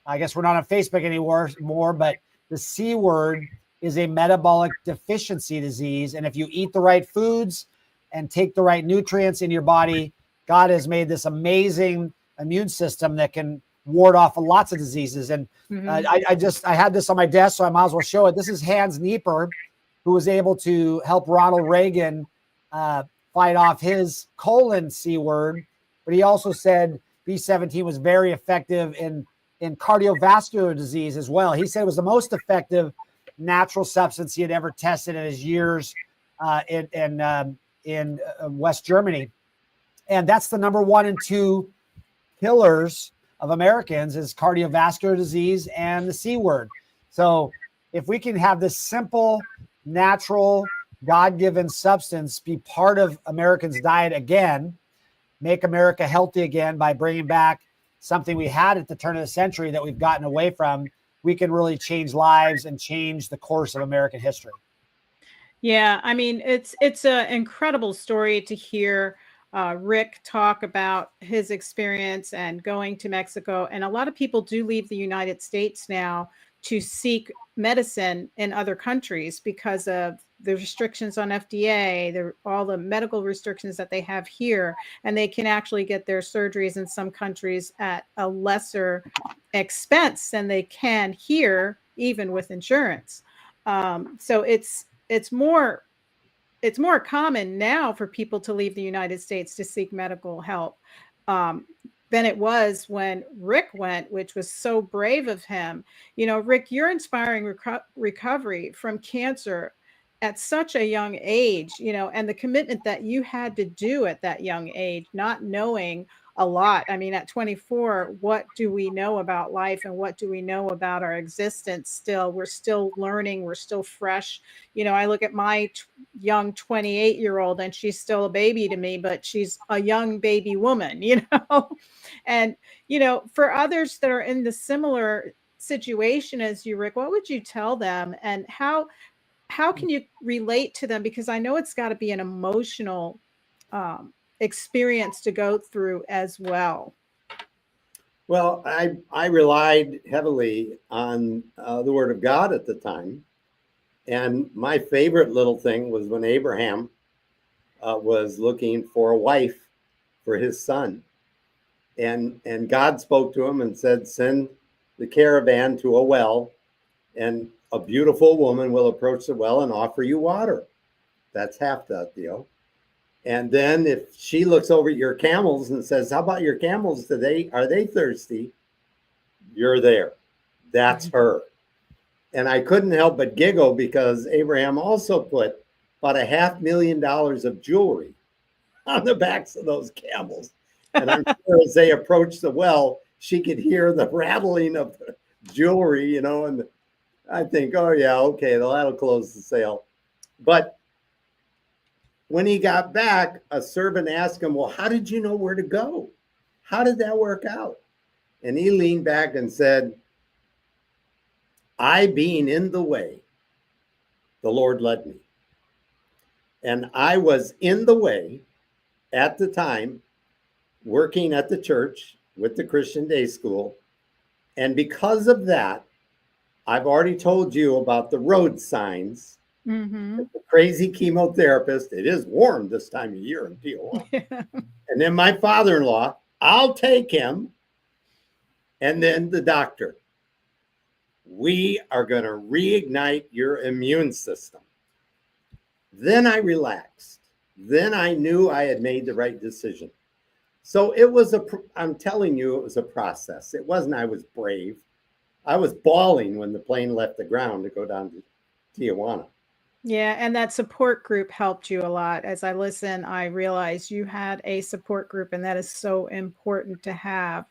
T: I guess we're not on Facebook anymore, but the C word is a metabolic deficiency disease. And if you eat the right foods and take the right nutrients in your body, God has made this amazing immune system that can ward off lots of diseases. And I had this on my desk, so I might as well show it. This is Hans Nieper, who was able to help Ronald Reagan fight off his colon C word. But he also said B17 was very effective in cardiovascular disease as well. He said it was the most effective natural substance he had ever tested in his years in West Germany. And that's the number 1 and 2 killers of Americans is cardiovascular disease and the C word. So if we can have this simple, natural, God-given substance be part of Americans' diet again, make America healthy again by bringing back something we had at the turn of the century that we've gotten away from, we can really change lives and change the course of American history.
A: Yeah, I mean, it's an incredible story to hear Rick talk about his experience and going to Mexico. And a lot of people do leave the United States now to seek medicine in other countries because of the restrictions on FDA, all the medical restrictions that they have here, and they can actually get their surgeries in some countries at a lesser expense than they can here, even with insurance. So it's more common now for people to leave the United States to seek medical help than it was when Rick went, which was so brave of him. You know, Rick, you're inspiring recovery from cancer at such a young age, you know, and the commitment that you had to do at that young age, not knowing a lot. I mean, at 24, what do we know about life and what do we know about our existence still? We're still learning. We're still fresh. You know, I look at my young 28-year-old and she's still a baby to me, but she's a young baby woman, you know? And, you know, for others that are in the similar situation as you, Rick, what would you tell them, and how can you relate to them? Because I know it's got to be an emotional experience to go through as well.
O: Well, I relied heavily on the Word of God at the time. And my favorite little thing was when Abraham was looking for a wife for his son. And God spoke to him and said, send the caravan to a well, and a beautiful woman will approach the well and offer you water. That's half the deal. And then if she looks over at your camels and says, how about your camels today? Are they thirsty? You're there. That's her. And I couldn't help but giggle because Abraham also put about $500,000 of jewelry on the backs of those camels. And I'm sure as they approached the well, she could hear the rattling of the jewelry, and I think, oh yeah, okay, that'll close the sale. But when he got back, a servant asked him, well, how did you know where to go? How did that work out? And he leaned back and said, I being in the way, the Lord led me. And I was in the way at the time, working at the church with the Christian Day School. And because of that, I've already told you about the road signs. The crazy chemotherapist. It is warm this time of year in Tijuana. And then my father-in-law, I'll take him. And then the doctor. We are going to reignite your immune system. Then I relaxed. Then I knew I had made the right decision. So it was I'm telling you, it was a process. It wasn't I was brave. I was bawling when the plane left the ground to go down to Tijuana.
A: Yeah, and that support group helped you a lot. As I listen, I realized you had a support group, and that is so important to have,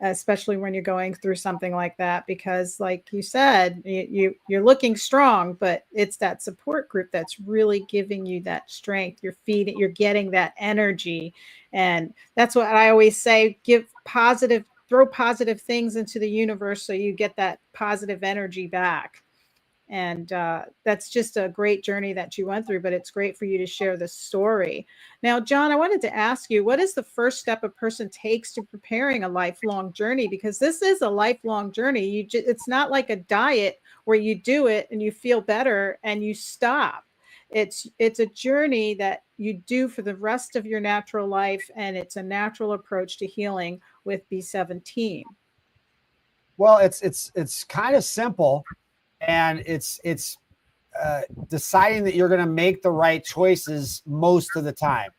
A: especially when you're going through something like that, because like you said, you're looking strong, but it's that support group that's really giving you that strength. You're getting that energy. And that's what I always say, throw positive things into the universe so you get that positive energy back. And that's just a great journey that you went through, but it's great for you to share the story. Now, John, I wanted to ask you, what is the first step a person takes to preparing a lifelong journey? Because this is a lifelong journey. It's not like a diet where you do it and you feel better and you stop. It's a journey that you do for the rest of your natural life, and it's a natural approach to healing with B17.
T: Well, it's kind of simple. And it's deciding that you're going to make the right choices most of the time.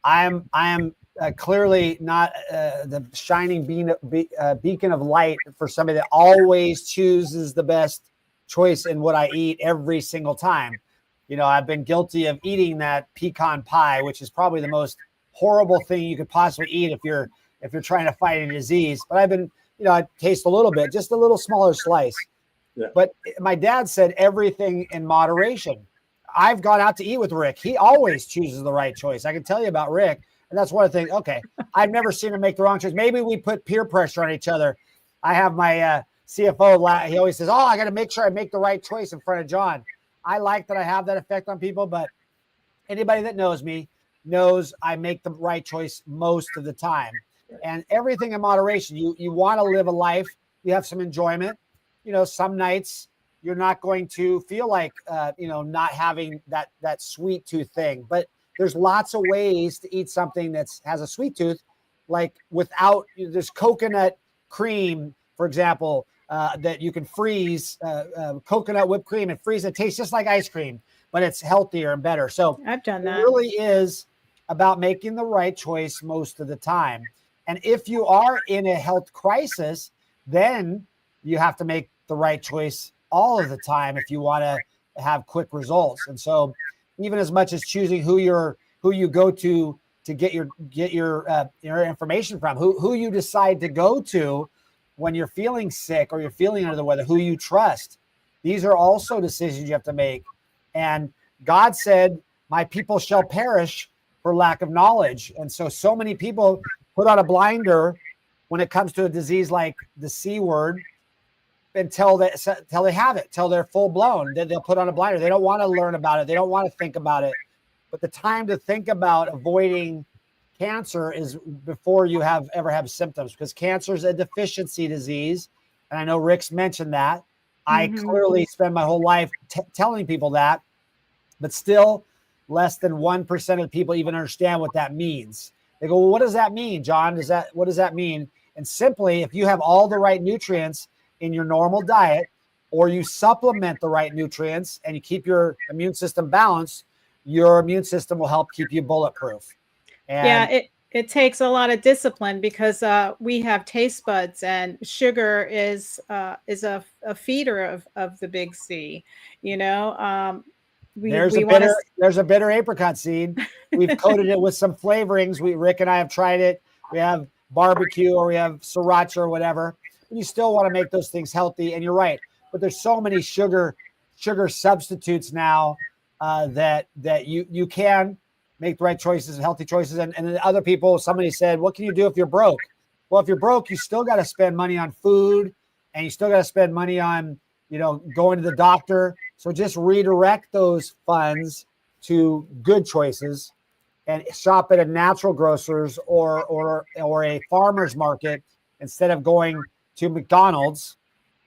T: I am clearly not the shining beacon of light for somebody that always chooses the best choice in what I eat every single time. I've been guilty of eating that pecan pie, which is probably the most horrible thing you could possibly eat if you're trying to fight a disease. But I've been, I taste a little bit, just a little smaller slice. Yeah. But my dad said everything in moderation. I've gone out to eat with Rick. He always chooses the right choice. I can tell you about Rick. And that's one of the things. Okay, I've never seen him make the wrong choice. Maybe we put peer pressure on each other. I have my CFO. He always says, oh, I got to make sure I make the right choice in front of John. I like that I have that effect on people. But anybody that knows me knows I make the right choice most of the time. And everything in moderation. You want to live a life. You have some enjoyment. Some nights you're not going to feel like, not having that sweet tooth thing, but there's lots of ways to eat something that has a sweet tooth, like without there's coconut cream, for example, that you can freeze, coconut whipped cream and freeze. It tastes just like ice cream, but it's healthier and better. So
A: I've done that.
T: It really is about making the right choice most of the time. And if you are in a health crisis, then you have to make the right choice all of the time if you want to have quick results. And so even as much as choosing who you go to get your information from, who you decide to go to when you're feeling sick or you're feeling under the weather, who you trust, these are also decisions you have to make. And God said, my people shall perish for lack of knowledge. And so many people put on a blinder when it comes to a disease like the C word, until they have it, till they're full blown. Then they'll put on a blinder. They don't want to learn about it. They don't want to think about it. But the time to think about avoiding cancer is before you ever have symptoms, because cancer is a deficiency disease. And I know Rick's mentioned that. I clearly spend my whole life telling people that, but still less than 1% of people even understand what that means. They go, well, what does that mean, John? What does that mean? And simply, if you have all the right nutrients in your normal diet, or you supplement the right nutrients and you keep your immune system balanced, your immune system will help keep you bulletproof. And
A: yeah, it takes a lot of discipline because we have taste buds, and sugar is a feeder of the big C. You know,
T: there's
A: we want to.
T: a bitter apricot seed. We've coated it with some flavorings. Rick and I have tried it. We have barbecue or we have sriracha or whatever. But you still want to make those things healthy. And you're right. But there's so many sugar substitutes now that you can make the right choices and healthy choices. And then other people, somebody said, what can you do if you're broke? Well, if you're broke, you still got to spend money on food, and you still got to spend money on, going to the doctor. So just redirect those funds to good choices and shop at a natural grocer's or a farmer's market instead of going to McDonald's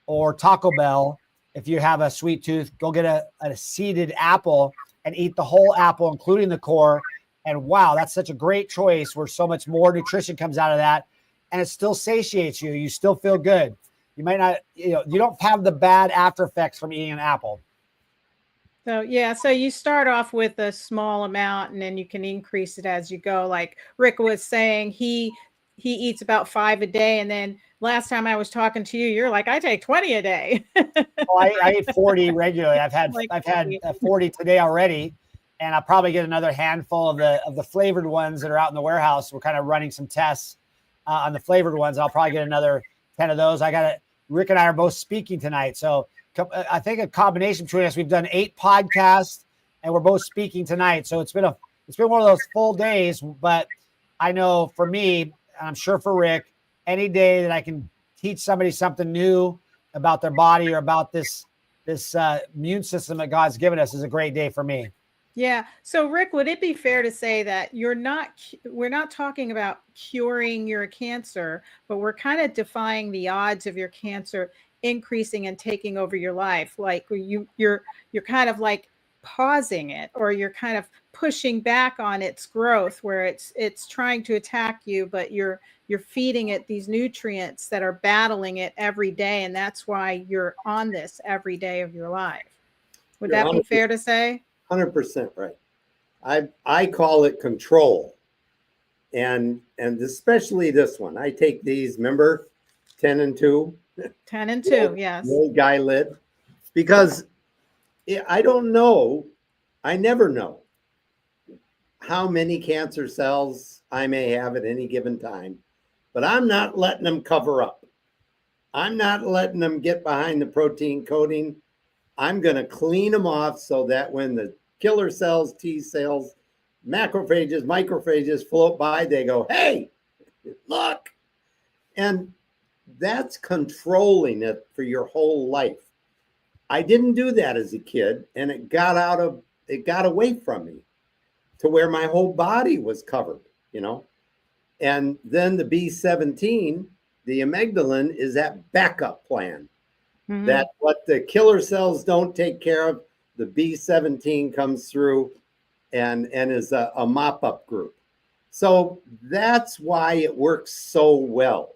T: or Taco Bell. If you have a sweet tooth, go get a seeded apple and eat the whole apple, including the core. And wow, that's such a great choice where so much more nutrition comes out of that. And it still satiates you. You still feel good. You might not, you don't have the bad after effects from eating an apple.
A: So you start off with a small amount and then you can increase it as you go. Like Rick was saying, he eats about 5 a day. And then last time I was talking to you, you're like, I take 20 a day.
T: Well, I eat 40 regularly. I've had 40 today already. And I'll probably get another handful of the flavored ones that are out in the warehouse. We're kind of running some tests on the flavored ones. I'll probably get another 10 of those. Rick and I are both speaking tonight. So I think a combination between us, we've done 8 podcasts and we're both speaking tonight. So it's been one of those full days, but I know for me, and I'm sure for Rick, any day that I can teach somebody something new about their body or about this immune system that God's given us is a great day for me.
A: Yeah. So Rick, would it be fair to say that we're not talking about curing your cancer, but we're kind of defying the odds of your cancer increasing and taking over your life? Like you're kind of like pausing it, or you're kind of pushing back on its growth where it's trying to attack you, but you're feeding it these nutrients that are battling it every day. And that's why you're on this every day of your life. Would that be fair to say?
O: 100% right. I call it control. And especially this one. I take these, remember, 10 and 2?
A: 10 and 2, yes.
O: The old guy lid. Because I don't know, I never know how many cancer cells I may have at any given time. But I'm not letting them cover up. I'm not letting them get behind the protein coating. I'm going to clean them off so that when the killer cells, T cells, macrophages, microphages float by, they go, hey, look. And that's controlling it for your whole life. I didn't do that as a kid, and it got away from me to where my whole body was covered, And then the B17, the amygdalin, is that backup plan. Mm-hmm. That what the killer cells don't take care of, the B17 comes through and is a mop-up group. So that's why it works so well.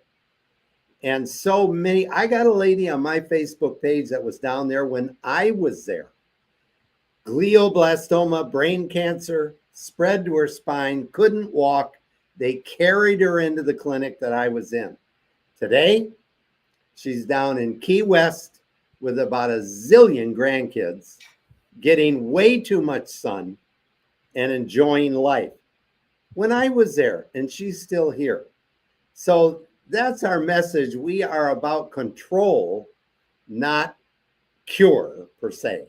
O: And so many, I got a lady on my Facebook page that was down there when I was there. Glioblastoma, brain cancer, spread to her spine, couldn't walk. They carried her into the clinic that I was in. Today, she's down in Key West with about a zillion grandkids, getting way too much sun and enjoying life. When I was there, and she's still here. So that's our message. We are about control, not cure per se.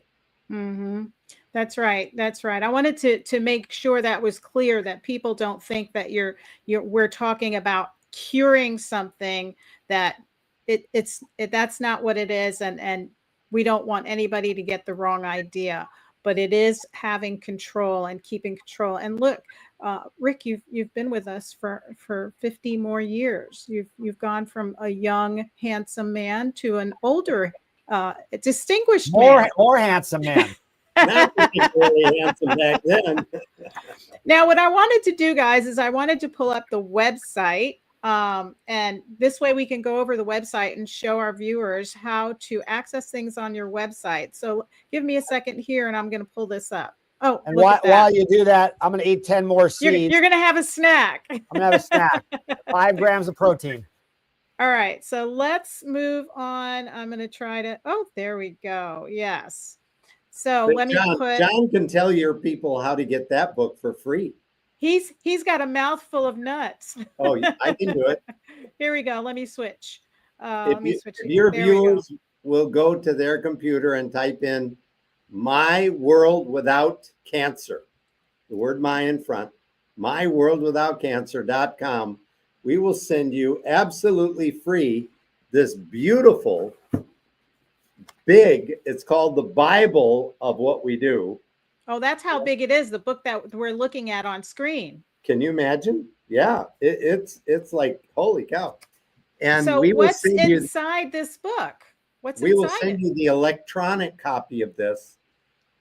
A: Mm-hmm. That's right. That's right. I wanted to make sure that was clear, that people don't think that we're talking about curing something, that that's not what it is. And we don't want anybody to get the wrong idea, but it is having control and keeping control. And look, Rick, you've been with us for 50 more years. You've gone from a young, handsome man to an older, distinguished man.
T: More handsome man.
O: Not particularly handsome back then.
A: Now, what I wanted to do, guys, is I wanted to pull up the website. And this way we can go over the website and show our viewers how to access things on your website. So give me a second here and I'm going to pull this up. Oh,
T: And
A: look at that.
T: while you do that, I'm going to eat 10 more seeds.
A: You're going to have a snack.
T: I'm going to have a snack. 5 grams of protein.
A: All right. So let's move on. I'm going to try to. Oh, there we go. Yes. So
O: But
A: let me put.
O: John can tell your people how to get that book for free.
A: He's got a mouthful of nuts.
O: Oh, I can do it.
A: Here we go. Let me switch. Let me switch.
O: If your viewers will go to their computer and type in "My World Without Cancer," the word "my" in front, myworldwithoutcancer.com, we will send you absolutely free this beautiful, big, it's called the Bible of what we do.
A: Oh, that's how big it is. The book that we're looking at on screen.
O: Can you imagine? Yeah, it's like, holy cow. And
A: so
O: we will
A: what's
O: send you
A: inside this book? What's
O: we
A: inside
O: will send you the electronic copy of this.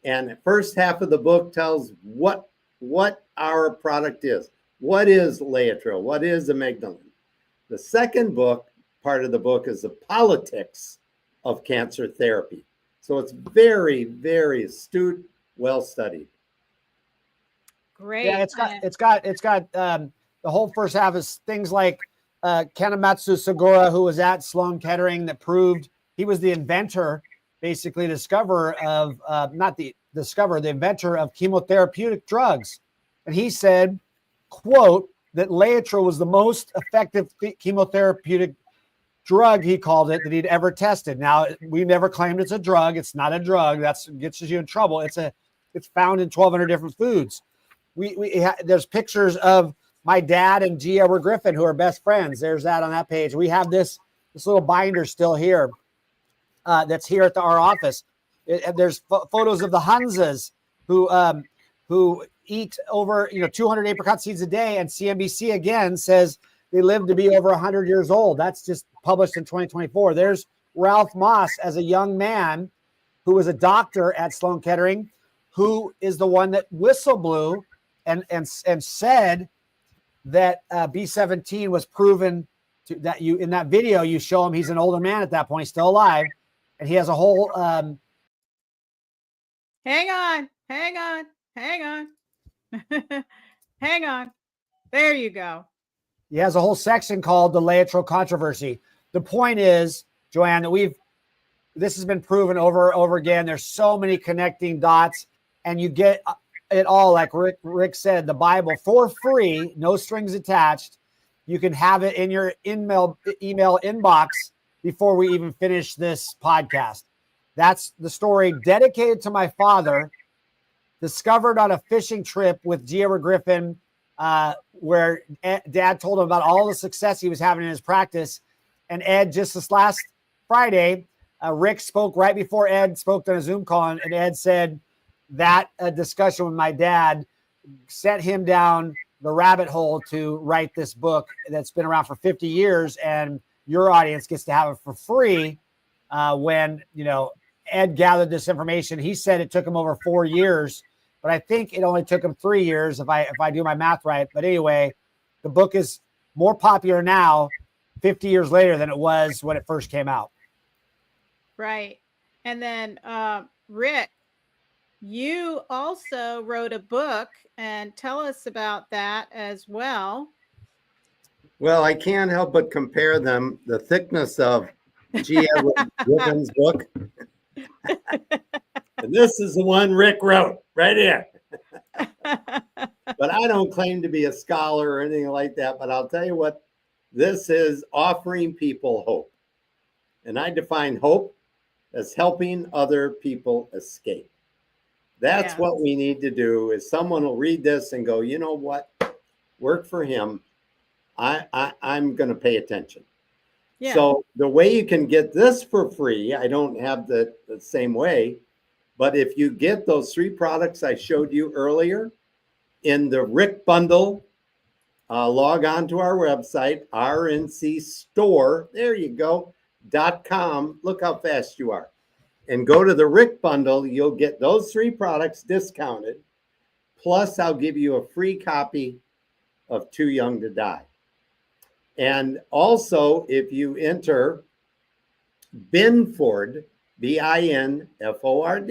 O: And the first half of the book tells what our product is. What is Laetrile? What is amygdalin? The second part of the book is the politics of cancer therapy. So it's very, very astute, well studied.
A: Great.
T: Yeah, it's got the whole first half is things like Kanematsu Segura, who was at Sloan Kettering, that proved he was the inventor, basically the inventor of chemotherapeutic drugs. And he said, quote, that Laetrile was the most effective chemotherapeutic drug, he called it, that he'd ever tested. Now, we never claimed it's a drug. It's not a drug. That gets you in trouble. It's found in 1,200 different foods. There's pictures of my dad and G. Edward Griffin, who are best friends. There's that on that page. We have this little binder still here that's here at our office. There's photos of the Hunzas who eat over 200 apricot seeds a day, and CNBC again says they live to be over 100 years old. That's just published in 2024. There's Ralph Moss as a young man who was a doctor at Sloan Kettering, who is the one that whistle blew and said that B17 was proven that in that video you show him, he's an older man at that point, he's still alive, and he has a whole
A: hang on. Hang on. There you go.
T: He has a whole section called the Laetrile controversy. The point is, Joanne, that this has been proven over and over again. There's so many connecting dots, and you get it all, like Rick said, the Bible for free, no strings attached. You can have it in your email inbox before we even finish this podcast. That's the story dedicated to my father, discovered on a fishing trip with G. Edward Griffin, where Dad told him about all the success he was having in his practice. And Ed, just this last Friday, Rick spoke right before Ed spoke on a Zoom call, and Ed said that discussion with my dad sent him down the rabbit hole to write this book that's been around for 50 years, and your audience gets to have it for free. When Ed gathered this information, he said it took him over 4 years, but I think it only took him 3 years if I do my math right. But anyway, the book is more popular now, 50 years later, than it was when it first came out.
A: Right. And then Rick, you also wrote a book, and tell us about that as well.
O: Well, I can't help but compare them. The thickness of G. Edward Griffin's book. And this is the one Rick wrote right here. But I don't claim to be a scholar or anything like that. But I'll tell you what, this is offering people hope. And I define hope as helping other people escape. That's what we need to do, is someone will read this and go, you know what, work for him. I'm going to pay attention. Yeah. So the way you can get this for free, I don't have the same way, but if you get those 3 products I showed you earlier in the Rick bundle, log on to our website, RNC store, there you go, .com. Look how fast you are. And go to the Rick bundle, you'll get those 3 products discounted. Plus, I'll give you a free copy of Too Young to Die. And also, if you enter Binford, Binford,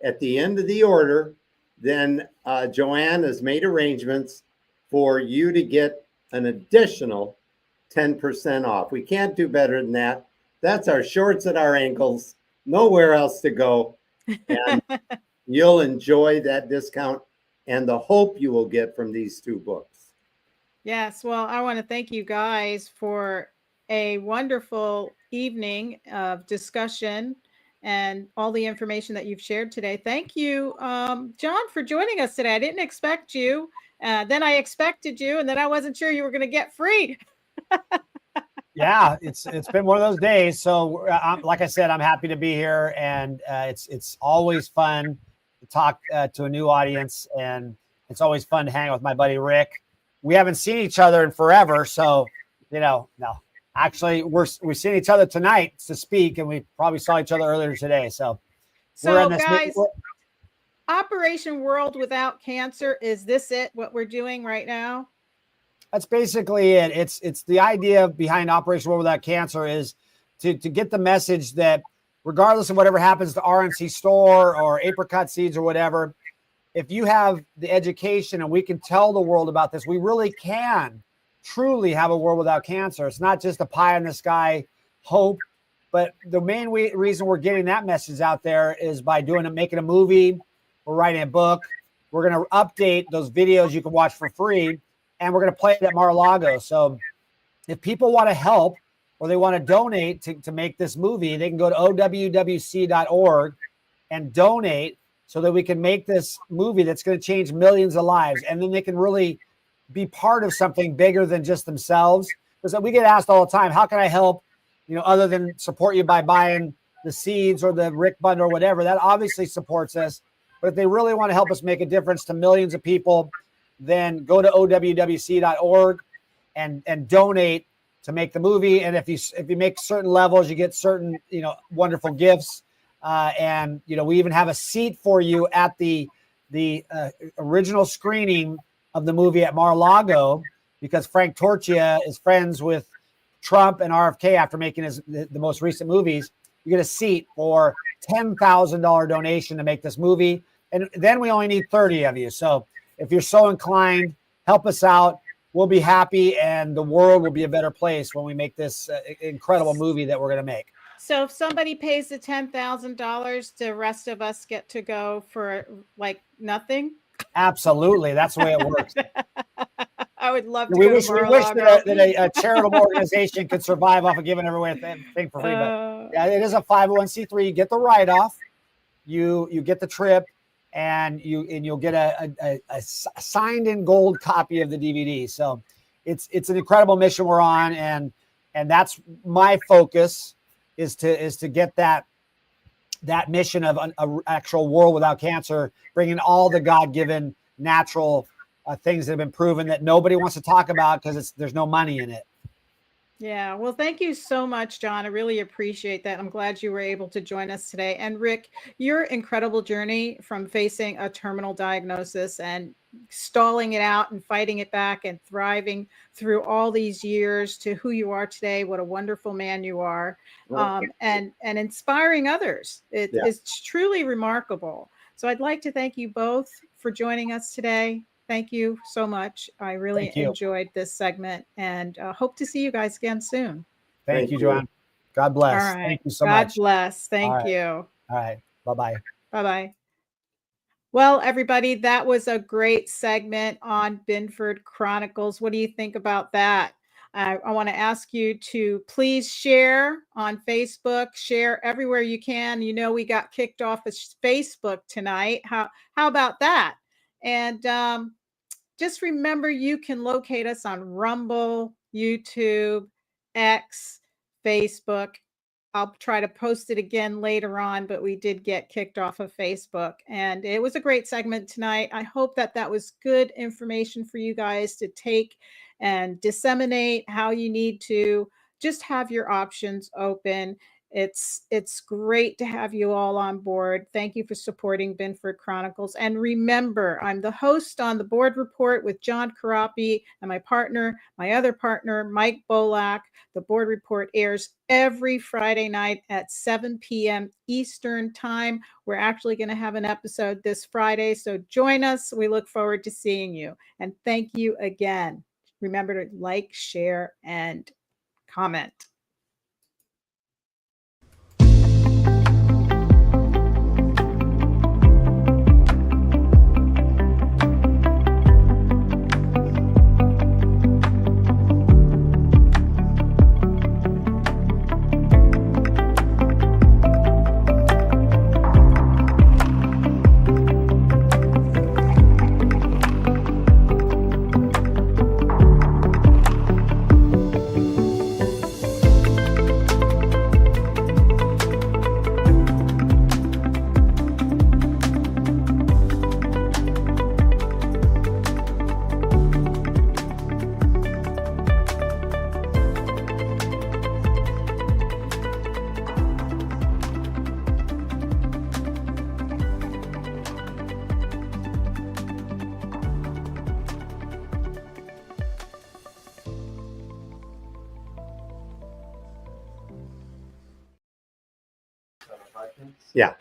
O: at the end of the order, then Joanne has made arrangements for you to get an additional 10% off. We can't do better than that. That's our shorts at our ankles, nowhere else to go. And you'll enjoy that discount and the hope you will get from these two books.
A: Yes, well, I want to thank you guys for a wonderful evening of discussion and all the information that you've shared today. Thank you, John, for joining us today. I didn't expect you. Then I expected you, and then I wasn't sure you were going to get free.
T: Yeah, it's been one of those days. So, like I said, I'm happy to be here, and it's always fun to talk to a new audience, and it's always fun to hang out with my buddy Rick. We haven't seen each other in forever, so no. Actually, we're seeing each other tonight to speak, and we probably saw each other earlier today. So we're in this
A: guys, Operation World Without Cancer, is this it? What we're doing right now?
T: That's basically it. It's the idea behind Operation World Without Cancer is to get the message that regardless of whatever happens to RNC Store or apricot seeds or whatever, if you have the education and we can tell the world about this, we really can truly have a world without cancer. It's not just a pie in the sky hope, but the main reason we're getting that message out there is by making a movie. We're writing a book. We're going to update those videos you can watch for free, and we're going to play it at Mar-a-Lago. So if people want to help or they want to donate to make this movie, they can go to owwc.org and donate so that we can make this movie that's going to change millions of lives. And then they can really be part of something bigger than just themselves. Because we get asked all the time, how can I help, other than support you by buying the seeds or the Rick Bund or whatever? That obviously supports us. But if they really want to help us make a difference to millions of people, then go to owwc.org and donate to make the movie. And if you make certain levels, you get certain, wonderful gifts. And we even have a seat for you at the original screening of the movie at Mar-a-Lago, because Frank Torchia is friends with Trump and RFK after making the most recent movies. You get a seat for $10,000 donation to make this movie. And then we only need 30 of you. So if you're so inclined, help us out. We'll be happy, and the world will be a better place when we make this incredible movie that we're going to make.
A: So if somebody pays the $10,000, the rest of us get to go for like nothing?
T: Absolutely. That's the way it works.
A: I would love to
T: we
A: go
T: wish
A: to Mar-a-Lago.
T: that a charitable organization could survive off of giving everyone a thing for free. But yeah, it is a 501c3. You get the write-off, you get the trip, and you'll get a signed in gold copy of the DVD. So it's an incredible mission we're on, and that's my focus is to get that mission of an actual world without cancer, bringing all the God-given natural things that have been proven that nobody wants to talk about because there's no money in it.
A: Yeah, well, thank you so much, John. I really appreciate that. I'm glad you were able to join us today. And Rick, your incredible journey from facing a terminal diagnosis and stalling it out and fighting it back and thriving through all these years to who you are today. What a wonderful man you are. And inspiring others. It is truly remarkable. So I'd like to thank you both for joining us today. Thank you so much. I really enjoyed this segment, and hope to see you guys again soon.
T: Thank you, Joanne. God bless.
A: All right.
T: Thank you so much.
A: God bless. Thank you.
T: All right. Bye-bye.
A: Bye-bye. Well, everybody, that was a great segment on Binford Chronicles. What do you think about that? I want to ask you to please share on Facebook, share everywhere you can. We got kicked off of Facebook tonight. How about that? And just remember, you can locate us on Rumble, YouTube, X, Facebook. I'll try to post it again later on, but we did get kicked off of Facebook. And it was a great segment tonight. I hope that was good information for you guys to take and disseminate how you need to just have your options open. It's great to have you all on board. Thank you for supporting Binford Chronicles. And remember, I'm the host on the board report with John Karapi and my other partner, Mike Bolak. The board report airs every Friday night at 7 p.m. Eastern time. We're actually going to have an episode this Friday, so join us. We look forward to seeing you. And thank you again. Remember to like, share, and comment.
O: Yeah.